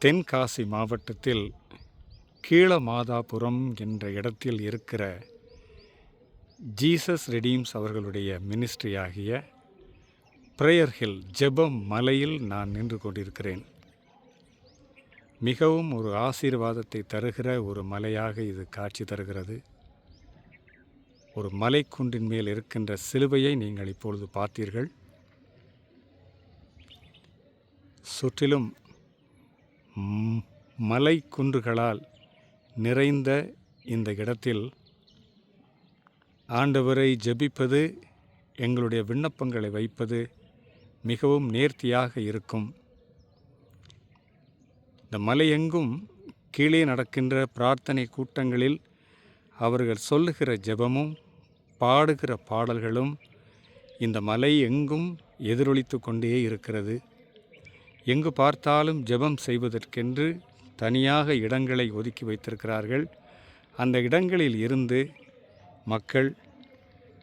தென்காசி மாவட்டத்தில் கீழமாதாபுரம் என்ற இடத்தில் இருக்கிற ஜீசஸ் ரெடீம்ஸ் அவர்களுடைய மினிஸ்ட்ரி ஆகிய பிரேயர் ஹில் ஜெபம் மலையில் நான் நின்று கொண்டிருக்கிறேன். மிகவும் ஒரு ஆசீர்வாதத்தை தருகிற ஒரு மலையாக இது காட்சி தருகிறது. ஒரு மலைக்குன்றின் மேல் இருக்கின்ற சிலுவையை நீங்கள் இப்பொழுது பார்த்தீர்கள். சுற்றிலும் மலை குன்றுகளால் நிறைந்த இந்த இடத்தில் ஆண்டவரை ஜெபிப்பது, எங்களுடைய விண்ணப்பங்களை வைப்பது மிகவும் நேர்த்தியாக இருக்கும். இந்த மலையெங்கும் கீழே நடக்கின்ற பிரார்த்தனை கூட்டங்களில் அவர்கள் சொல்லுகிற ஜெபமும் பாடுகிற பாடல்களும் இந்த மலை எங்கும் எதிரொலித்து கொண்டே இருக்கிறது. எங்கு பார்த்தாலும் ஜெபம் செய்வதற்கென்று தனியாக இடங்களை ஒதுக்கி வைத்திருக்கிறார்கள். அந்த இடங்களில் இருந்து மக்கள்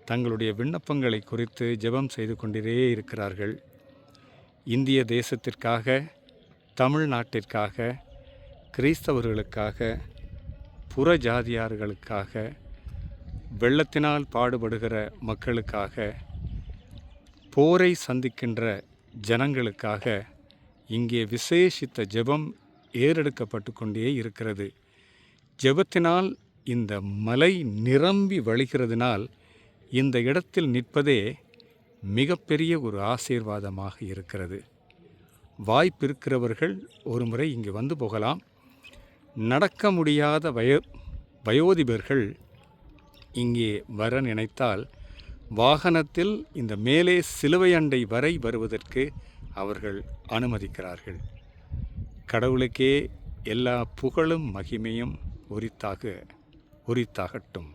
தங்களுடைய விண்ணப்பங்களை குறித்து ஜெபம் செய்து கொண்டே இருக்கிறார்கள். இந்திய தேசத்திற்காக, தமிழ்நாட்டிற்காக, கிறிஸ்தவர்களுக்காக, புற ஜாதியார்களுக்காக, வெள்ளத்தினால் பாடுபடுகிற மக்களுக்காக, போரை சந்திக்கின்ற ஜனங்களுக்காக இங்கே விசேஷித்த ஜெபம் ஏறெடுக்கப்பட்டு கொண்டே இருக்கிறது. ஜெபத்தினால் இந்த மலை நிரம்பி வழிகிறதுனால் இந்த இடத்தில் நிற்பதே மிகப்பெரிய ஒரு ஆசீர்வாதமாக இருக்கிறது. வாய்ப்பிருக்கிறவர்கள் ஒரு முறை இங்கு வந்து போகலாம். நடக்க முடியாத வயோதிபர்கள் இங்கே வர நினைத்தால் வாகனத்தில் இந்த மேலே சிலுவை அண்டை வரை வருவதற்கு அவர்கள் அனுமதிக்கிறார்கள். கடவுளுக்கே எல்லா புகழும் மகிமையும் உரித்தாகட்டும்.